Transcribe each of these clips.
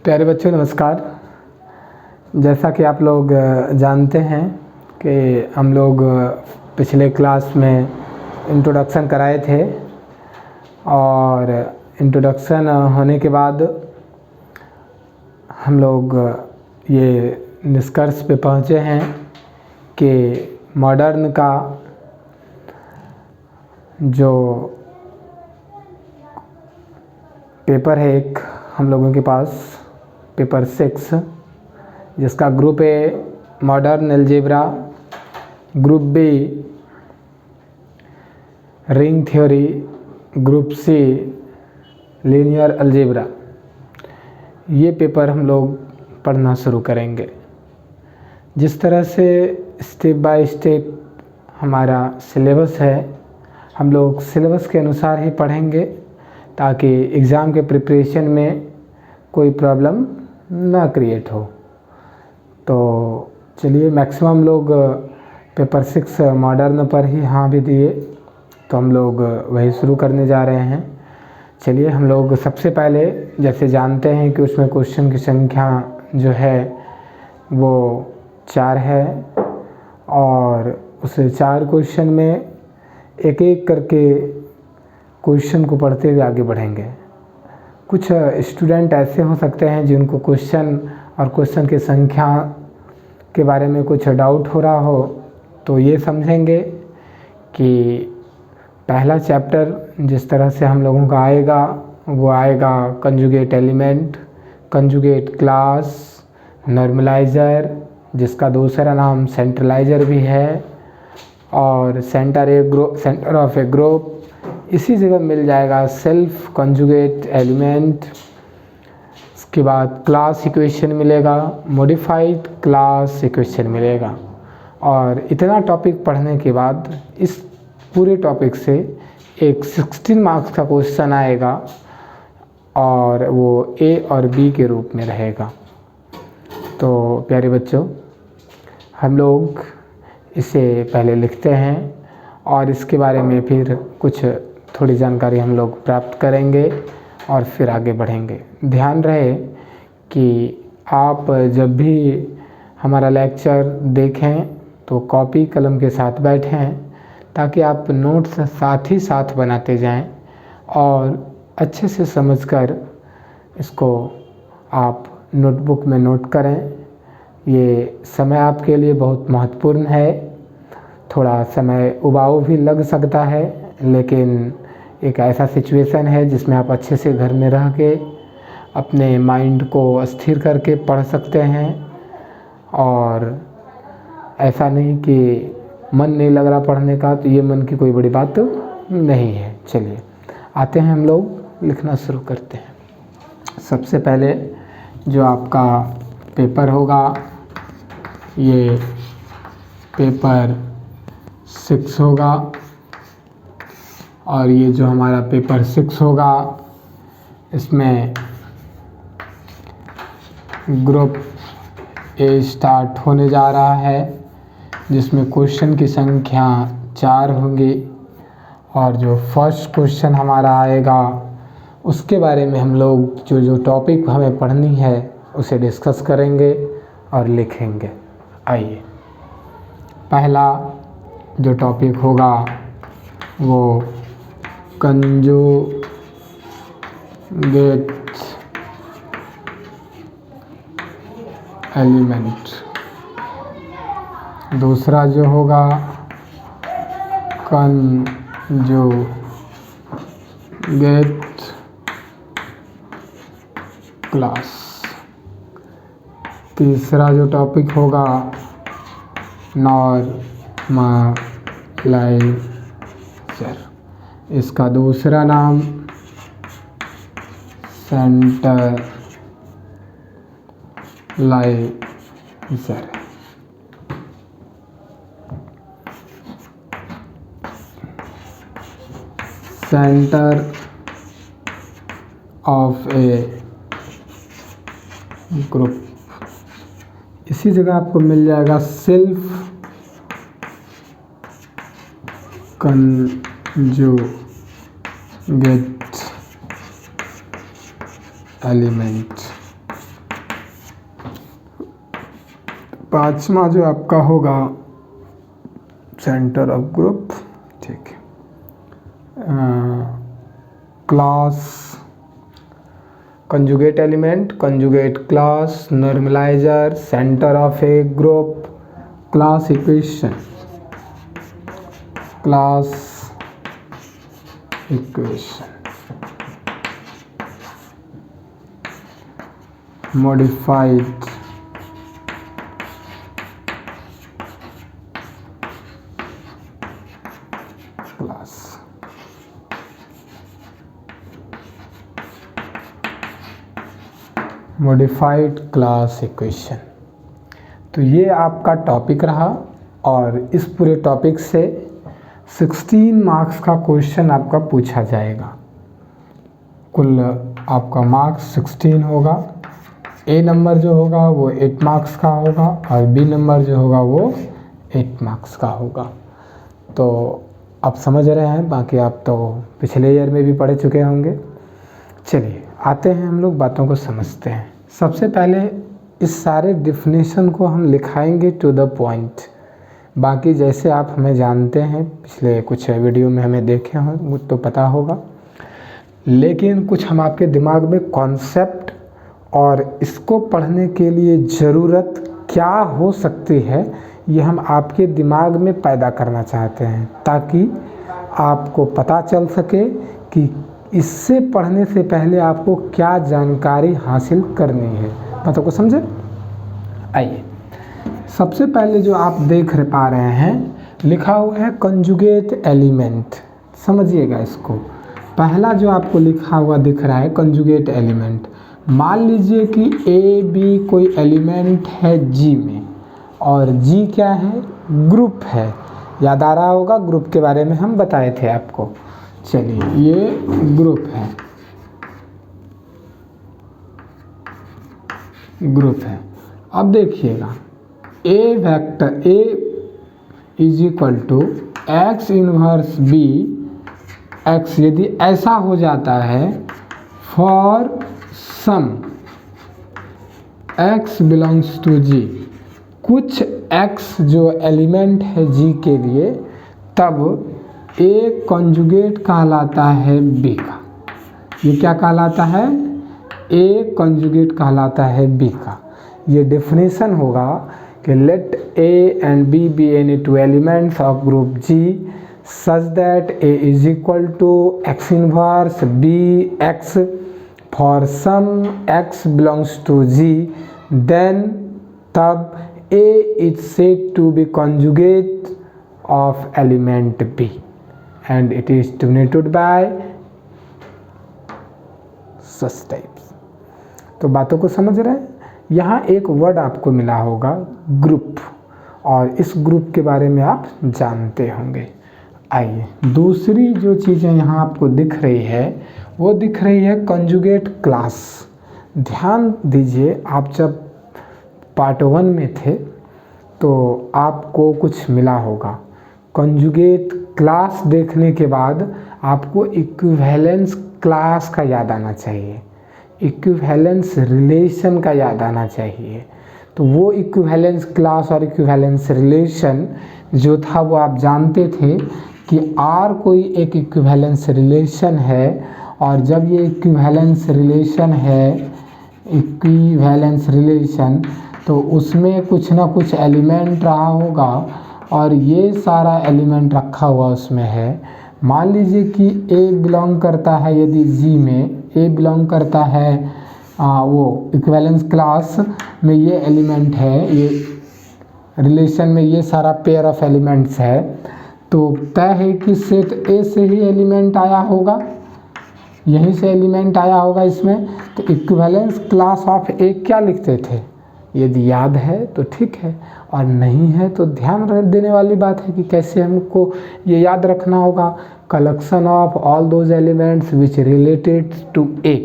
प्यारे बच्चों नमस्कार। जैसा कि आप लोग जानते हैं कि हम लोग पिछले क्लास में इंट्रोडक्शन कराए थे और इंट्रोडक्शन होने के बाद हम लोग ये निष्कर्ष पे पहुँचे हैं कि मॉडर्न का जो पेपर है एक हम लोगों के पास पेपर 6 जिसका group A modern algebra, group B ring theory, group C linear algebra, ये पेपर हम लोग पढ़ना शुरू करेंगे। जिस तरह से स्टेप बाय स्टेप हमारा सिलेबस है, हम लोग सिलेबस के अनुसार ही पढ़ेंगे ताकि एग्ज़ाम के प्रिपरेशन में कोई प्रॉब्लम ना क्रिएट हो। तो चलिए, मैक्सिमम लोग पेपर 6 मॉडर्न पर ही हाँ भी दिए, तो हम लोग वही शुरू करने जा रहे हैं। चलिए, हम लोग सबसे पहले जैसे जानते हैं कि उसमें क्वेश्चन की संख्या जो है वो 4 है और उस 4 क्वेश्चन में एक एक करके क्वेश्चन को पढ़ते हुए आगे बढ़ेंगे। कुछ स्टूडेंट ऐसे हो सकते हैं जिनको क्वेश्चन और क्वेश्चन की संख्या के बारे में कुछ डाउट हो रहा हो, तो ये समझेंगे कि पहला चैप्टर जिस तरह से हम लोगों का आएगा वो आएगा कंजुगेट एलिमेंट, कंजुगेट क्लास, नॉर्मलाइज़र जिसका दूसरा नाम सेंट्रलाइज़र भी है, और सेंटर ऑफ ए ग्रुप। इसी जगह मिल जाएगा सेल्फ कंजुगेट एलिमेंट। इसके बाद क्लास इक्वेशन मिलेगा, मॉडिफाइड क्लास इक्वेशन मिलेगा। और इतना टॉपिक पढ़ने के बाद इस पूरे टॉपिक से एक 16 मार्क्स का क्वेश्चन आएगा और वो ए और बी के रूप में रहेगा। तो प्यारे बच्चों, हम लोग इसे पहले लिखते हैं और इसके बारे में फिर कुछ थोड़ी जानकारी हम लोग प्राप्त करेंगे और फिर आगे बढ़ेंगे। ध्यान रहे कि आप जब भी हमारा लेक्चर देखें तो कॉपी कलम के साथ बैठें ताकि आप नोट्स साथ ही साथ बनाते जाएं और अच्छे से समझकर इसको आप नोटबुक में नोट करें। ये समय आपके लिए बहुत महत्वपूर्ण है। थोड़ा समय उबाऊ भी लग सकता है, लेकिन एक ऐसा सिचुएशन है जिसमें आप अच्छे से घर में रह के अपने माइंड को स्थिर करके पढ़ सकते हैं। और ऐसा नहीं कि मन नहीं लग रहा पढ़ने का, तो ये मन की कोई बड़ी बात नहीं है। चलिए आते हैं, हम लोग लिखना शुरू करते हैं। सबसे पहले जो आपका पेपर होगा ये पेपर 6 होगा, और ये जो हमारा पेपर 6 होगा इसमें ग्रुप ए स्टार्ट होने जा रहा है, जिसमें क्वेश्चन की संख्या 4 होंगी। और जो फर्स्ट क्वेश्चन हमारा आएगा उसके बारे में हम लोग जो टॉपिक हमें पढ़नी है उसे डिस्कस करेंगे और लिखेंगे। आइए, पहला जो टॉपिक होगा वो कंजुगेट एलिमेंट, दूसरा जो होगा कंजुगेट क्लास, तीसरा जो टॉपिक होगा नॉर्मलाइज़र, इसका दूसरा नाम सेंट्रलाइज़र है। सेंटर ऑफ ए ग्रुप, इसी जगह आपको मिल जाएगा सेल्फ कंजुगेट एलिमेंट। पांचवा जो आपका होगा सेंटर ऑफ ग्रुप, ठीक है, class conjugate element, conjugate class, normaliser, centre of a group, class equation, class equation, modified class, modified class equation। तो ये आपका टॉपिक रहा और इस पूरे टॉपिक से 16 मार्क्स का क्वेश्चन आपका पूछा जाएगा। कुल आपका मार्क्स 16 होगा। ए नंबर जो होगा वो 8 मार्क्स का होगा और बी नंबर जो होगा वो 8 मार्क्स का होगा। तो आप समझ रहे हैं, बाकी आप तो पिछले ईयर में भी पढ़ चुके होंगे। चलिए आते हैं, हम लोग बातों को समझते हैं। सबसे पहले इस सारे डिफिनेशन को हम लिखाएंगे टू द पॉइंट। बाकी जैसे आप हमें जानते हैं, पिछले कुछ वीडियो में हमें देखे हों वो तो पता होगा, लेकिन कुछ हम आपके दिमाग में कॉन्सेप्ट और इसको पढ़ने के लिए ज़रूरत क्या हो सकती है ये हम आपके दिमाग में पैदा करना चाहते हैं, ताकि आपको पता चल सके कि इससे पढ़ने से पहले आपको क्या जानकारी हासिल करनी है। बातों को समझे? आइए, सबसे पहले जो आप देख पा रहे हैं लिखा हुआ है कंजुगेट एलिमेंट। समझिएगा इसको। पहला जो आपको लिखा हुआ दिख रहा है कंजुगेट एलिमेंट। मान लीजिए कि ए बी कोई एलिमेंट है जी में, और जी क्या है? ग्रुप है। याद आ रहा होगा, ग्रुप के बारे में हम बताए थे आपको। चलिए, ये ग्रुप है, ग्रुप है। अब देखिएगा, a vector a is equal to x inverse b x, यदि ऐसा हो जाता है for some x belongs to G, कुछ x जो एलिमेंट है g के लिए, तब a कंजुगेट कहलाता है b का। ये क्या कहलाता है? a कंजुगेट कहलाता है b का। ये डेफिनेशन होगा कि let a and b be any two elements of group g such that a is equal to x inverse b x for some x belongs to g, then तब a is said to be conjugate of element b and it is denoted by such types। तो बातों को समझ रहे हैं? यहाँ एक word आपको मिला होगा ग्रुप, और इस ग्रुप के बारे में आप जानते होंगे। आइए, दूसरी जो चीज़ें यहाँ आपको दिख रही है वो दिख रही है कंजुगेट क्लास। ध्यान दीजिए, आप जब पार्ट 1 में थे तो आपको कुछ मिला होगा। कंजुगेट क्लास देखने के बाद आपको इक्विवेलेंस क्लास का याद आना चाहिए, इक्विवेलेंस रिलेशन का याद आना चाहिए। तो वो इक्विवेलेंस क्लास और इक्विवेलेंस रिलेशन जो था वो आप जानते थे कि R कोई एक इक्विवेलेंस रिलेशन है, और जब ये इक्विवेलेंस रिलेशन है, इक्विवेलेंस रिलेशन, तो उसमें कुछ ना कुछ एलिमेंट रहा होगा, और ये सारा एलिमेंट रखा हुआ उसमें है। मान लीजिए कि A बिलोंग करता है, यदि G में A बिलोंग करता है वो इक्विवेलेंस क्लास में ये एलिमेंट है, ये रिलेशन में ये सारा पेयर ऑफ एलिमेंट्स है, तो तय है कि सेट ए से ही एलिमेंट आया होगा, यहीं से एलिमेंट आया होगा इसमें। तो इक्विवेलेंस क्लास ऑफ ए क्या लिखते थे? यदि याद है तो ठीक है, और नहीं है तो ध्यान देने वाली बात है कि कैसे हमको ये याद रखना होगा। Collection of all those elements which related to a.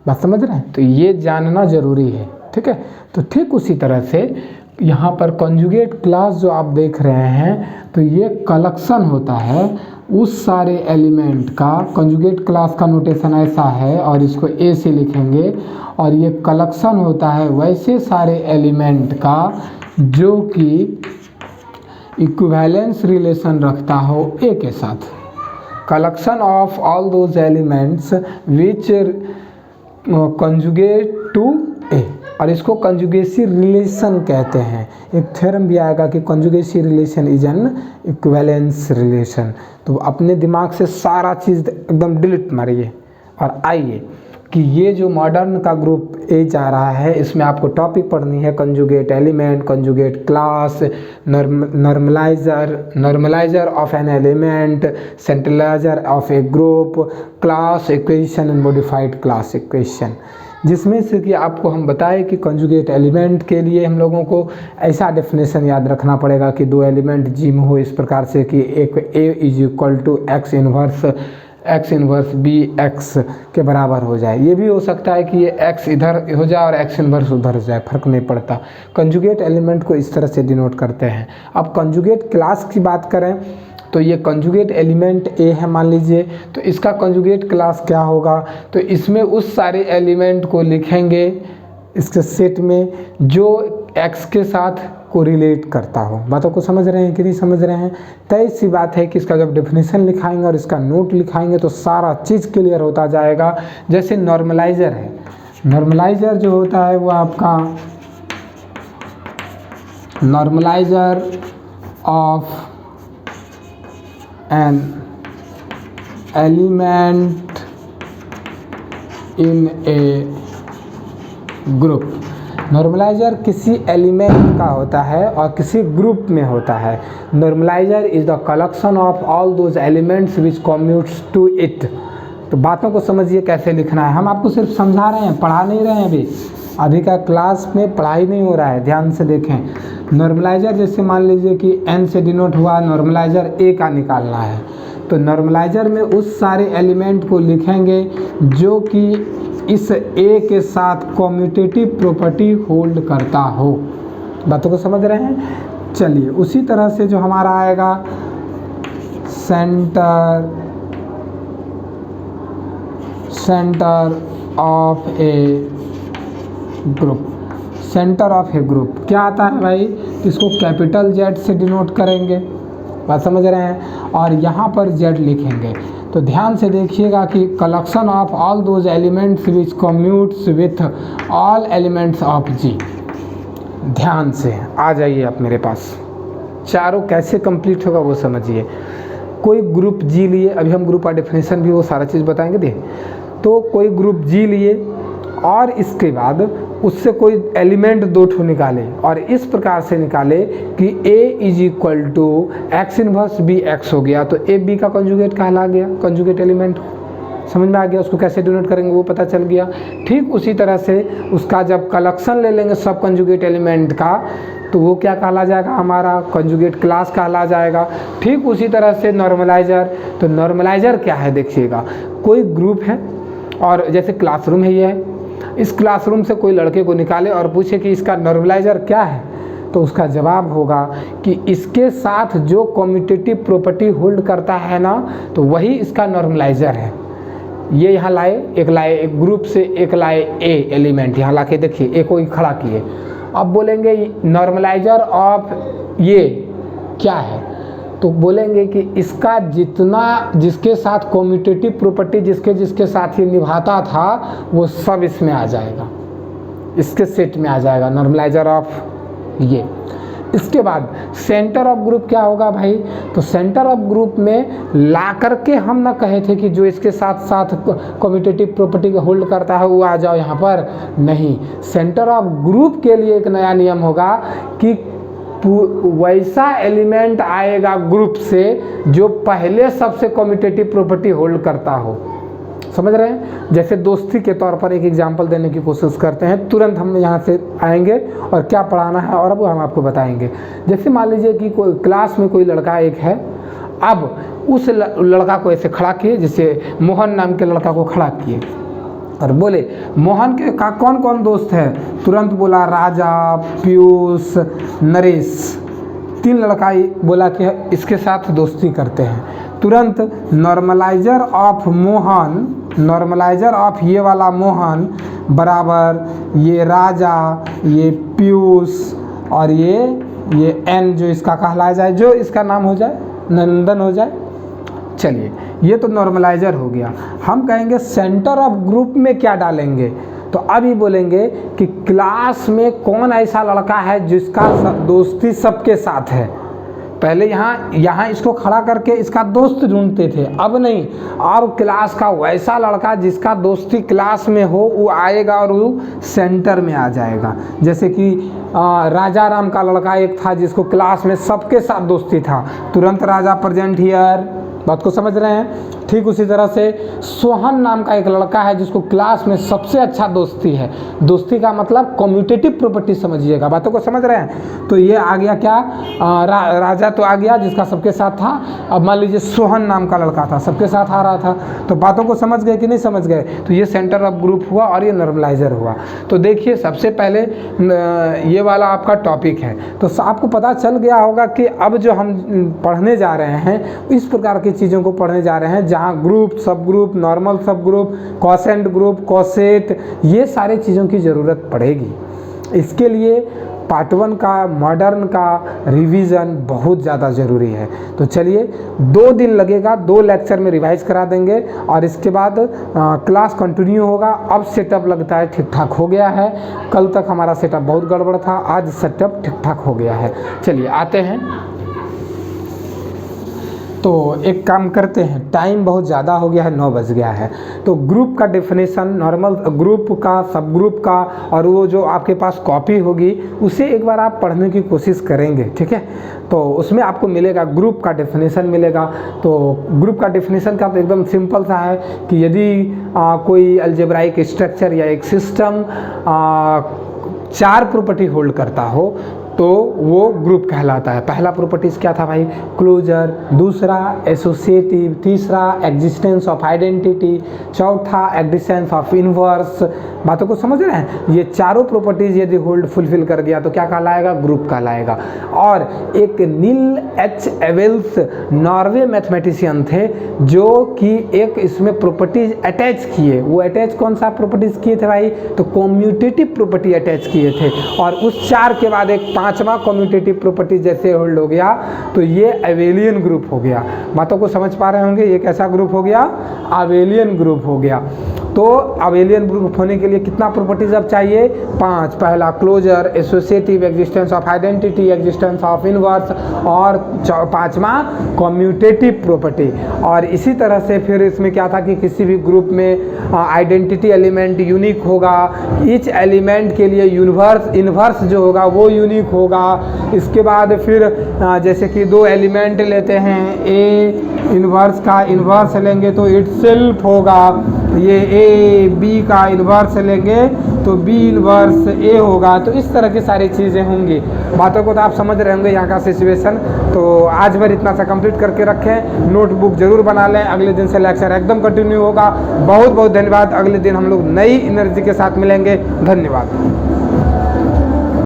बात समझ रहे हैं? तो ये जानना ज़रूरी है, ठीक है। तो ठीक उसी तरह से यहाँ पर कंजुगेट क्लास जो आप देख रहे हैं, तो ये कलेक्शन होता है उस सारे एलिमेंट का। कंजुगेट क्लास का नोटेशन ऐसा है, और इसको ए से लिखेंगे, और ये कलेक्शन होता है वैसे सारे एलिमेंट का जो कि इक्विवेलेंस रिलेशन रखता हो ए के साथ। Collection of all those elements which conjugate to a, और इसको कंजुगेसी रिलेशन कहते हैं। एक थ्योरम भी आएगा कि conjugacy relation is an equivalence relation. तो अपने दिमाग से सारा चीज़ एकदम डिलीट मारिए और आइए कि ये जो मॉडर्न का ग्रुप ए जा रहा है, इसमें आपको टॉपिक पढ़नी है conjugate element, conjugate class, normalizer of an element, centralizer of a group, class equation and modified class equation. जिसमें से कि आपको हम बताएं कि कंजुगेट एलिमेंट के लिए हम लोगों को ऐसा डेफिनेशन याद रखना पड़ेगा कि दो एलिमेंट जी में हो इस प्रकार से कि एक a is equal to x inverse b x के बराबर हो जाए। ये भी हो सकता है कि ये एक्स इधर हो जाए और एक्स इन्वर्स उधर हो जाए, फर्क नहीं पड़ता। कंजुगेट एलिमेंट को इस तरह से डिनोट करते हैं। अब कंजुगेट क्लास की बात करें तो ये कंजुगेट एलिमेंट ए है मान लीजिए, तो इसका कंजुगेट क्लास क्या होगा? तो इसमें उस सारे एलिमेंट को लिखेंगे इसके सेट में जो एक्स के साथ कोरिलेट करता हो। बातों को समझ रहे हैं कि नहीं समझ रहे हैं? तय सी बात है कि इसका जब डेफिनेशन लिखाएंगे और इसका नोट लिखाएंगे तो सारा चीज़ क्लियर होता जाएगा। जैसे नॉर्मलाइजर है, नॉर्मलाइजर जो होता है वो आपका normaliser of an element in a group. Normaliser किसी एलिमेंट का होता है और किसी ग्रुप में होता है। Normaliser is the collection of all those elements which commutes to it. तो बातों को समझिए कैसे लिखना है। हम आपको सिर्फ समझा रहे हैं, पढ़ा नहीं रहे हैं। अभी का क्लास में पढ़ाई नहीं हो रहा है, ध्यान से देखें। नॉर्मलाइजर जैसे मान लीजिए कि एन से डिनोट हुआ, नॉर्मलाइजर ए का निकालना है, तो नॉर्मलाइजर में उस सारे एलिमेंट को लिखेंगे जो कि इस ए के साथ कम्यूटेटिव प्रॉपर्टी होल्ड करता हो। बातों को समझ रहे हैं? चलिए उसी तरह से जो हमारा आएगा centre of a group. Centre of a group क्या आता है भाई? इसको कैपिटल जेड से डिनोट करेंगे, बात समझ रहे हैं, और यहाँ पर जेड लिखेंगे। तो ध्यान से देखिएगा कि collection of all those elements which commutes with all elements of G. ध्यान से आ जाइए आप मेरे पास, चारों कैसे कंप्लीट होगा वो समझिए। कोई ग्रुप जी लिए, अभी हम ग्रुप का डेफिनेशन भी वो सारा चीज़ बताएंगे। देख, तो कोई ग्रुप जी लिए और इसके बाद उससे कोई एलिमेंट दो ठो निकाले और इस प्रकार से निकाले कि A is equal to x inverse b x हो गया, तो ए बी का कंजुगेट कहला गया, कंजुगेट एलिमेंट। समझ में आ गया? उसको कैसे डिनोट करेंगे वो पता चल गया। ठीक उसी तरह से उसका जब कलेक्शन ले लेंगे सब कंजुगेट एलिमेंट का, तो वो क्या कहला जाएगा? हमारा कंजुगेट क्लास कहला जाएगा। ठीक उसी तरह से नॉर्मलाइजर, तो नॉर्मलाइजर क्या है देखिएगा, कोई ग्रुप है और जैसे क्लासरूम है ये है, इस क्लासरूम से कोई लड़के को निकाले और पूछे कि इसका नॉर्मलाइजर क्या है, तो उसका जवाब होगा कि इसके साथ जो कम्यूटेटिव प्रॉपर्टी होल्ड करता है ना, तो वही इसका नॉर्मलाइजर है। ये यहाँ लाए एक ग्रुप से एक लाए ए एलिमेंट, यहाँ ला के देखिए ए को ही खड़ा किए। अब बोलेंगे नॉर्मलाइजर ऑफ ये क्या है, तो बोलेंगे कि इसका जितना जिसके साथ कम्यूटेटिव प्रॉपर्टी जिसके साथ ये निभाता था वो सब इसमें आ जाएगा, इसके सेट में आ जाएगा नॉर्मलाइजर ऑफ ये। इसके बाद सेंटर ऑफ ग्रुप क्या होगा भाई? तो सेंटर ऑफ ग्रुप में ला करके हम ना कहे थे कि जो इसके साथ साथ कम्यूटेटिव प्रॉपर्टी को होल्ड करता है वो आ जाओ यहाँ पर, नहीं। सेंटर ऑफ ग्रुप के लिए एक नया नियम होगा कि वैसा एलिमेंट आएगा ग्रुप से जो पहले सबसे कम्यूटेटिव प्रॉपर्टी होल्ड करता हो। समझ रहे हैं? जैसे दोस्ती के तौर पर एक एग्जांपल देने की कोशिश करते हैं, तुरंत हम यहाँ से आएंगे और क्या पढ़ाना है और अब हम आपको बताएंगे। जैसे मान लीजिए कि कोई क्लास में कोई लड़का एक है, अब उस लड़का को ऐसे खड़ा किए, जैसे मोहन नाम के लड़का को खड़ा किए और बोले मोहन के का कौन कौन दोस्त है? तुरंत बोला राजा, पीयूष, नरेश। तीन लड़का बोला कि इसके साथ दोस्ती करते हैं। तुरंत normaliser of Mohan, normaliser of ये वाला मोहन बराबर ये राजा, ये पीयूष और ये n जो इसका कहलाया जाए, जो इसका नाम हो जाए, नंदन हो जाए। चलिए, ये तो नॉर्मलाइजर हो गया। हम कहेंगे सेंटर ऑफ ग्रुप में क्या डालेंगे, तो अभी बोलेंगे कि क्लास में कौन ऐसा लड़का है जिसका दोस्ती सबके साथ है। पहले यहाँ इसको खड़ा करके इसका दोस्त ढूंढते थे, अब नहीं, अब क्लास का वैसा लड़का जिसका दोस्ती क्लास में हो वो आएगा और वो सेंटर में आ जाएगा। जैसे कि राजा राम का लड़का एक था जिसको क्लास में सबके साथ दोस्ती था, तुरंत राजा प्रेजेंट हियर। बात को समझ रहे हैं? ठीक उसी तरह से सोहन नाम का एक लड़का है जिसको क्लास में सबसे अच्छा दोस्ती है। दोस्ती का मतलब कम्यूटेटिव प्रॉपर्टी समझिएगा, बातों को समझ रहे हैं? तो ये आ गया क्या, राजा तो आ गया जिसका सबके साथ था। अब मान लीजिए सोहन नाम का लड़का था, सबके साथ आ रहा था। तो बातों को समझ गए कि नहीं समझ गए? तो ये सेंटर ऑफ ग्रुप हुआ और ये नॉर्मलाइजर हुआ। तो देखिए, सबसे पहले ये वाला आपका टॉपिक है, तो आपको पता चल गया होगा कि अब जो हम पढ़ने जा रहे हैं इस प्रकार की चीज़ों को पढ़ने जा रहे हैं, जहाँ ग्रुप, सब ग्रुप, नॉर्मल सब ग्रुप, क्वोशेंट ग्रुप, कोसेट, ये सारी चीज़ों की ज़रूरत पड़ेगी। इसके लिए पार्ट 1 का मॉडर्न का रिवीजन बहुत ज़्यादा ज़रूरी है। तो चलिए, 2 दिन लगेगा, 2 लेक्चर में रिवाइज करा देंगे और इसके बाद क्लास कंटिन्यू होगा। अब सेटअप लगता है ठीक ठाक हो गया है। कल तक हमारा सेटअप बहुत गड़बड़ था, आज सेटअप ठीक ठाक हो गया है। चलिए आते हैं, तो एक काम करते हैं, टाइम बहुत ज़्यादा हो गया है, 9 बज गया है। तो ग्रुप का डेफिनेशन, नॉर्मल ग्रुप का, सब ग्रुप का, और वो जो आपके पास कॉपी होगी उसे एक बार आप पढ़ने की कोशिश करेंगे, ठीक है? तो उसमें आपको मिलेगा, ग्रुप का डेफिनेशन मिलेगा। तो ग्रुप का डेफिनेशन का तो एकदम सिंपल सा है कि यदि कोई अलजेब्राइक स्ट्रक्चर या एक सिस्टम 4 प्रॉपर्टी होल्ड करता हो तो वो ग्रुप कहलाता है। पहला प्रॉपर्टीज क्या था भाई? क्लोजर, दूसरा एसोसिएटिव, तीसरा एग्जिस्टेंस ऑफ आइडेंटिटी, चौथा एग्जिस्टेंस ऑफ इनवर्स। बातों को समझ रहे हैं? ये चारों प्रॉपर्टीज यदि होल्ड फुलफिल कर दिया तो क्या कहलाएगा? ग्रुप कहलाएगा। और एक नील एच एवेल्स नॉर्वे मैथमेटिशियन थे जो कि एक इसमें प्रॉपर्टीज अटैच किए। वो अटैच कौन सा प्रॉपर्टीज किए थे भाई? तो कम्यूटेटिव प्रॉपर्टी अटैच किए थे। और उस 4 के बाद एक 5वां कम्यूटेटिव प्रॉपर्टी जैसे होल्ड हो गया तो ये अवेलियन ग्रुप हो गया। बातों को समझ पा रहे होंगे? ये कैसा ग्रुप हो गया? अवेलियन ग्रुप हो गया। तो अवेलियन ग्रुप होने के लिए कितना प्रॉपर्टीज अब चाहिए? 5। पहला closure, associative, existence of identity, existence of inverse, और 5वां कम्यूटेटिव प्रॉपर्टी। और इसी तरह से फिर इसमें क्या था कि किसी भी ग्रुप में आइडेंटिटी एलिमेंट यूनिक होगा, ईच एलिमेंट के लिए इनवर्स जो होगा वो यूनिक होगा। इसके बाद फिर जैसे कि 2 एलिमेंट लेते हैं, ए इनवर्स का इनवर्स लेंगे तो इटसेल्फ होगा, ये ए बी का इनवर्स लेंगे तो बी इनवर्स ए होगा। तो इस तरह की सारी चीज़ें होंगी। बातों को तो आप समझ रहे होंगे यहाँ का सिचुएशन। तो आज भर इतना सा कंप्लीट करके रखें, नोटबुक जरूर बना लें, अगले दिन से लेक्चर एकदम कंटिन्यू होगा। बहुत बहुत धन्यवाद। अगले दिन हम लोग नई एनर्जी के साथ मिलेंगे। धन्यवाद।